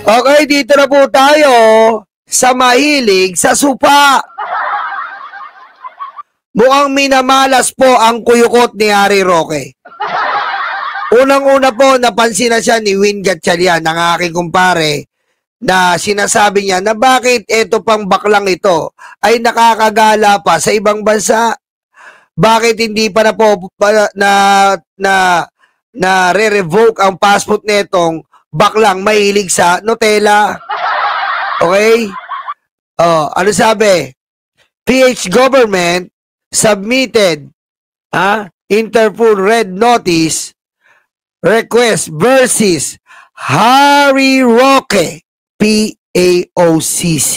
Okay, dito na po tayo sa mahilig sa supa. Mukhang minamalas po ang kuyukot ni Harry Roque. Unang-una po, napansin na siya ni Win Gatchalian, ng aking kumpare, na sinasabi niya na bakit ito pang baklang ito ay nakakagala pa sa ibang bansa. Bakit hindi pa na re-revoke ang passport netong baklang mahilig sa Nutella? Okay? Ano sabi? PH government submitted Interpol Red Notice request versus Harry Roque, PAOCC.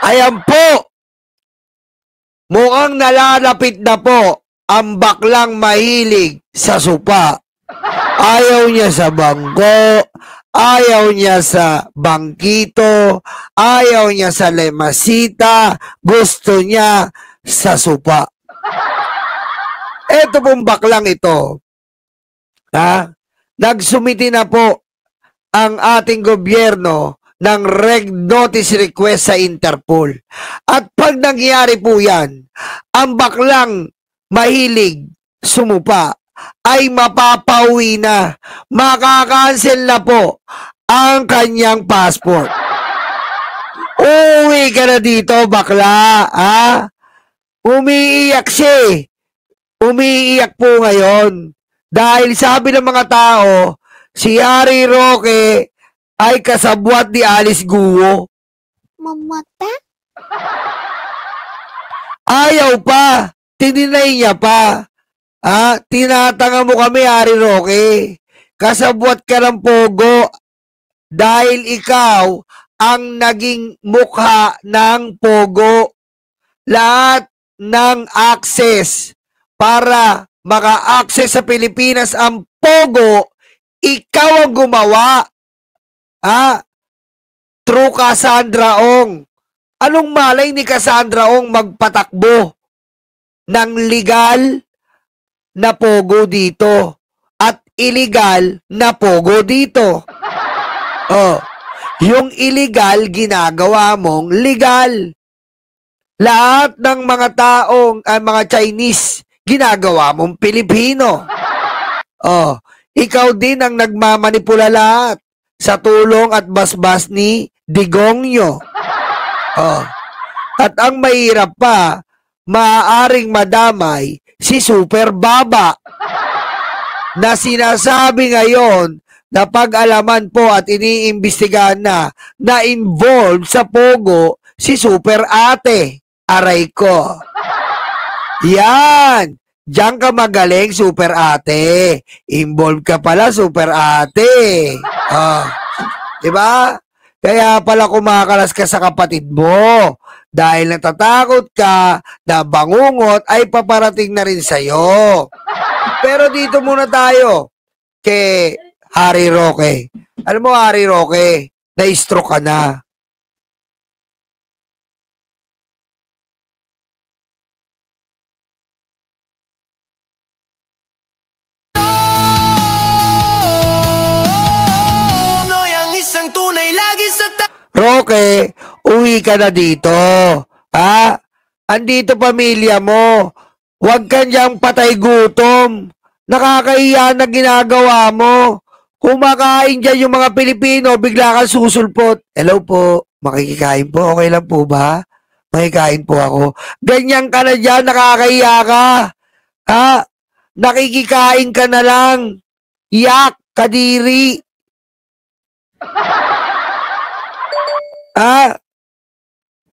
Ayan po, mukhang nalalapit na po ang baklang mahilig sa supa. Ayaw niya sa bangko, ayaw niya sa bangkito, ayaw niya sa lemasita, gusto niya sa supa. Ito pong baklang ito, nagsumiti na po ang ating gobyerno ng Red Notice request sa Interpol. At pag nangyari po yan, ang baklang mahilig sumupa ay mapapauwi na, makakancel na po ang kanyang passport. Uwi ka na dito, bakla, Umiiyak siya. Umiiyak po ngayon. Dahil sabi ng mga tao, si Harry Roque ay kasabwat ni Alice Guo. Mamata? Ayaw pa. Tininay niya pa. Tinatanga mo kami, Harry Roque. Kasabwat ka ng pogo dahil ikaw ang naging mukha ng pogo. Lahat ng access para maka-access sa Pilipinas ang pogo, ikaw ang gumawa. True Cassandra Ong. Anong malay ni Cassandra Ong magpatakbo ng legal na pogo dito at illegal na pogo dito? Yung illegal ginagawa mong legal. Lahat ng mga taong, mga Chinese, ginagawa mong Pilipino. Ikaw din ang nagmamanipula lahat sa tulong at basbas ni Digongyo. At ang mahirap pa, maaaring madamay si Super Baba na sinasabi ngayon na pag-alaman po at iniimbestigahan na involved sa pogo si Super Ate. Aray ko. Yan. Diyan ka magaling, Super Ate. Involved ka pala, Super Ate. Diba? Kaya pala kumakalas ka sa kapatid mo. Dahil natatakot ka na bangungot ay paparating na rin sa'yo. Pero dito muna tayo kay Harry Roque. Alam mo, Harry Roque, na-stroke ka na. Roque, uwi ka na dito. Andito pamilya mo. Huwag ka niyang patay gutom. Nakakahiya na ginagawa mo. Kumakain dyan yung mga Pilipino, bigla kang susulpot. Hello po, makikikain po, okay lang po ba? Makikain po ako. Ganyan ka na dyan, nakakahiya ka. Nakikikain ka na lang. Yak, kadiri.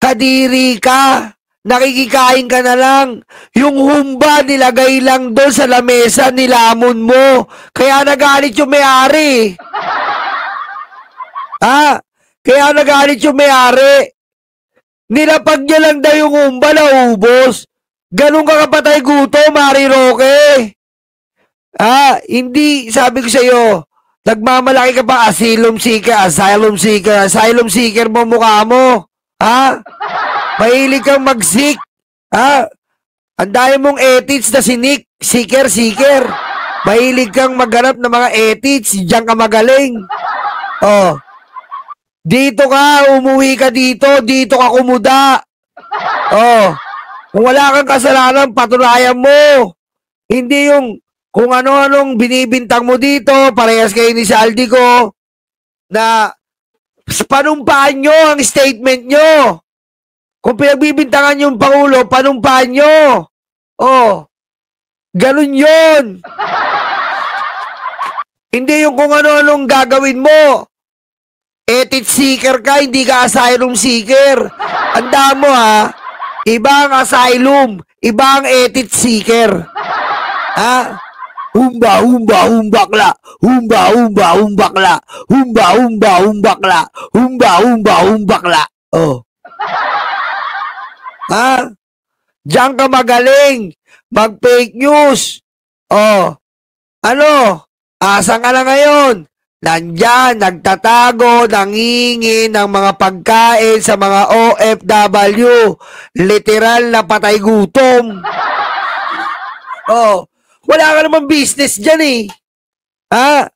Kadiri ka. Nakikikain ka na lang. Yung humba nilagay lang doon sa lamesa, nilamon mo. Kaya nagalit yung may-ari. Kaya nagalit yung may-ari. Nilapag niya lang daw yung humba na ubos. Ganun ka kapatay gutom, Harry Roque. Hindi, sabi ko sa'yo, nagmamalaki ka pa, asylum seeker mo mukha mo. Mahilig kang mag-seek. Ang dami mong ethics na sinik, seeker. Mahilig kang maghanap ng mga edits, diyan ka magaling. Oh. Dito ka, umuwi ka dito ka kumuda. Oh. Kung wala kang kasalanan, patunayan mo. Hindi yung kung ano-anong binibintang mo dito, parehas kayo ni Saldi ko, na panumpaan nyo ang statement nyo. Kung pinagbibintangan yung Pangulo, panumpaan nyo. Oh, ganun yun. Hindi yung kung ano-anong gagawin mo. Edit seeker ka, hindi ka asylum seeker. Tandaan mo ha, iba ang asylum, iba ang edit seeker. Ha? Humba, humba, humbakla. Humba, humba, humbakla. Humba, humba, humbakla. Humba, humba, humbakla. Oh. Ha? Diyan ka magaling. Mag-fake news. Oh. Ano? Asan ka na ngayon? Nandyan, nagtatago, nangingi ng mga pagkain sa mga OFW. Literal na patay gutom. Oh. Wala ka naman business dyan eh. Ha?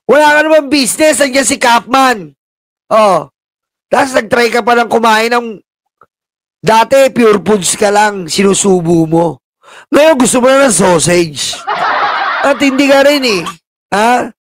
Wala ka naman business. Nandiyan si Capman. Oh. Tapos nag-try ka pa lang kumain ng dati, pure foods ka lang. Sinusubo mo. Ngayon gusto mo na ng sausage. At hindi ka rin eh. Ha?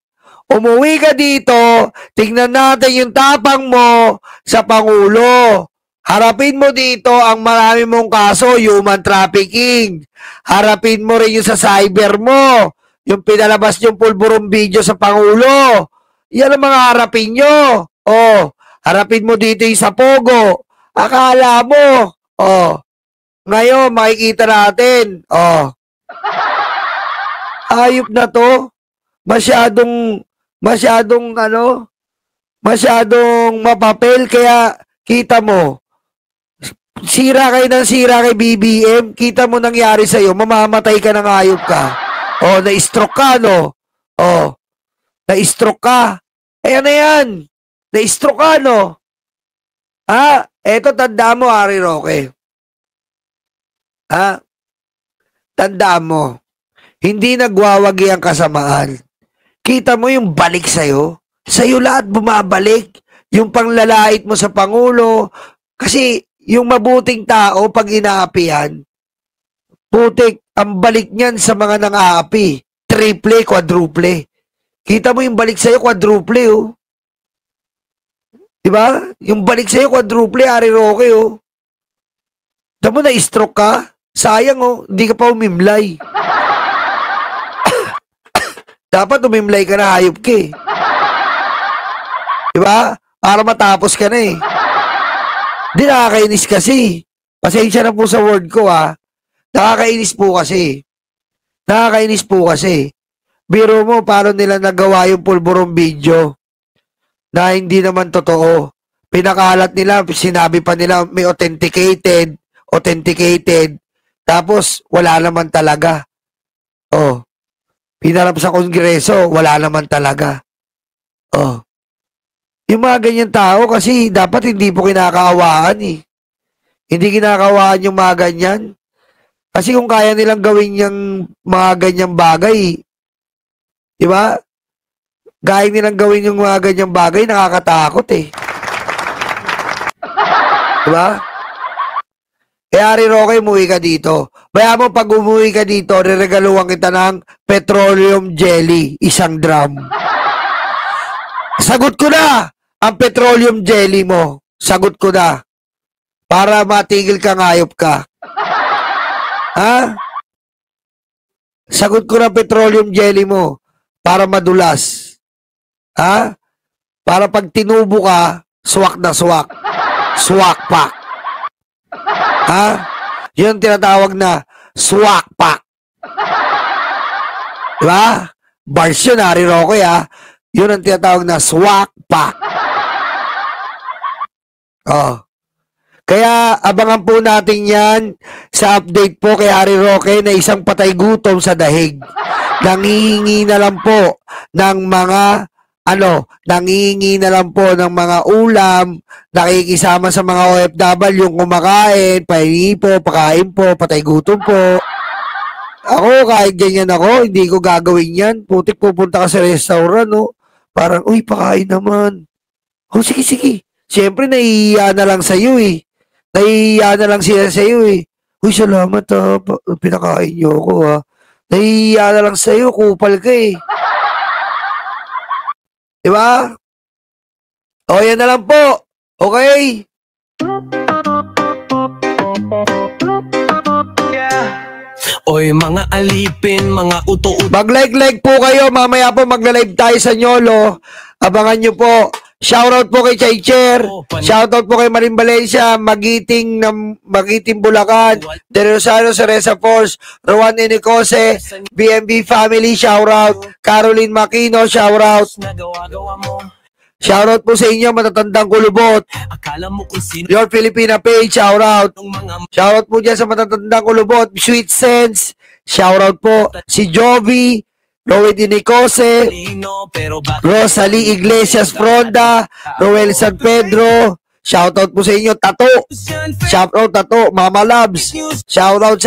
Umuwi ka dito. Tingnan natin yung tapang mo sa Pangulo. Harapin mo dito ang marami mong kaso, human trafficking. Harapin mo rin yung sa cyber mo. Yung pinalabas yung pulburong video sa Pangulo. Yan ang mga harapin nyo. Oh, harapin mo dito yung sa Pogo. Akala mo. Oh, ngayon makikita natin. Oh, ayop na to. Masyadong mapapel. Kaya kita mo, sira kayo ng sira kay BBM, kita mo nangyari sa'yo, mamamatay ka ng hayop ka. O, na-stroke ka, no? O, na-stroke ka. Ayan na yan. Na-stroke ka, no? Ha? Eto, tanda mo, Harry Roque. Ha? Tanda mo. Hindi nagwawagi ang kasamaan. Kita mo yung balik sa'yo. Sa'yo lahat bumabalik. Yung panglalait mo sa Pangulo. Kasi, yung mabuting tao, pag inaapihan, putik, ang balik niyan sa mga nang-aapi. Triple, quadruple. Kita mo yung balik sa'yo, quadruple, oh. Diba? Yung balik sa'yo, quadruple, Harry Roque, oh. Tama na, stroke ka. Sayang, oh. Hindi ka pa umimlay. Dapat umimlay ka na, hayop ka, eh. Diba? Para matapos ka na, eh. Di nakakainis kasi. Pasensya na po sa word ko ha. Nakakainis po kasi. Nakakainis po kasi. Biro mo paano nila nagawa yung pulburong video na hindi naman totoo. Pinakalat nila, sinabi pa nila may authenticated. Tapos wala naman talaga. Oh. Pinarap sa kongreso, wala naman talaga. Oh. Yung mga ganyan tao kasi dapat hindi po kinakaawaan eh. Hindi kinakaawaan yung mga ganyan. Kasi kung kaya nilang gawin yung mga ganyang bagay, di ba? Kaya nilang gawin yung mga ganyang bagay, nakakatakot eh. Di ba? Kaya Harry Roque, umuwi ka dito. Kaya mo pag umuwi ka dito, reregaluhan kita ng petroleum jelly, 1 drum. Sagot ko na ang petroleum jelly mo. Sagot ko na. Para matigil ka, ngayop ka. Ha? Sagot ko na petroleum jelly mo. Para madulas. Ha? Para pag tinubo ka, swak na swak. Swak pack. Ha? Yun tinatawag na swak pack. Diba? Bars yun, Harry Roque ha. Yun ang tinatawag na swak pack. Oh. Kaya abangan po natin yan sa update po kay Harry Roque na isang patay gutom sa dahig. Nangihingi na lang po ng mga nangihingi na lang po ng mga ulam, nakikisama sa mga OFW yung kumakain, pahingi po, pakain po, patay gutom po. Ako, kahit ganyan ako, hindi ko gagawin yan. Putik, pupunta ka sa restaurant, no? Parang, uy, pakain naman. Oh, sige, sige. Siyempre, naiiya na lang sa'yo, eh. Naiiya na lang sila sa'yo, eh. Uy, salamat, ha. Pinakain niyo ako, ha. Naiiya na lang sa'yo, kupal ka, eh. Diba? O, yan na lang po. Okay? Oy mga alipin, mga uto-uto. Mag-like po kayo. Mamaya po magla-live tayo sa Nyolo. Abangan nyo po. Shoutout po kay Chaycher. Shoutout po kay Marin Valencia, Magiting Bulacan, De Rosario Cereza Force, Rowan Enicose, BMB Family, shoutout. Caroline Makino, shoutout. Shoutout po sa inyo, matatandang kulubot. Akala mo kung sino Your Filipina page, shoutout. yung mga Shoutout po dyan sa matatandang kulubot. Sweet Sense, shoutout po. Si Jovi, Rowan Enicose, talino, pero bakit Rosalie Iglesias Fronda, Roel San Pedro, shoutout po sa inyo, Tato, shoutout Tato, Mama Labs, shoutout.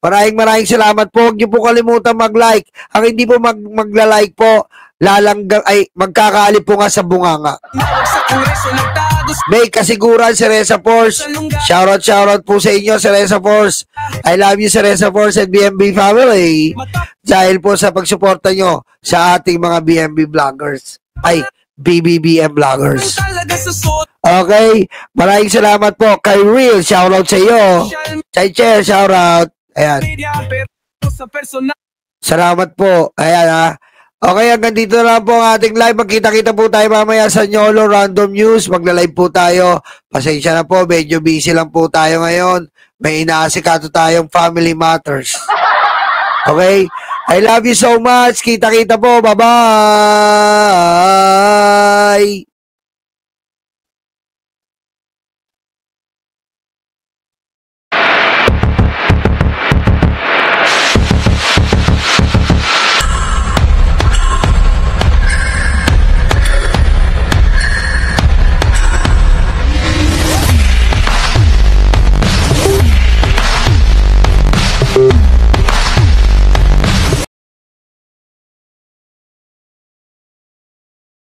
Maraming salamat po. Huwag niyo po kalimutan mag-like. Ang hindi po magla-like po, magkakaalip po nga sa bunganga. sa kongreso nagtagos May kasiguran si Reza Force. Shoutout po sa inyo, si Reza Force. I love you, si Reza Force and BMB family. Dahil po sa pagsuporta nyo sa ating mga BMB vloggers. Ay, BBBM vloggers. talaga sa social Okay, maraming salamat po. Kay Real, shoutout sa iyo. Kay Chair, shoutout. Ayan, media, pero sa personal salamat po. Ayan ha. Okay, hanggang dito na lang po ang ating live. Magkita-kita po tayo mamaya sa Nyolo Random News. Magla-live po tayo. Pasensya na po, medyo busy lang po tayo ngayon. May inaasikaso tayong family matters. Okay? I love you so much. Kita-kita po. Bye-bye!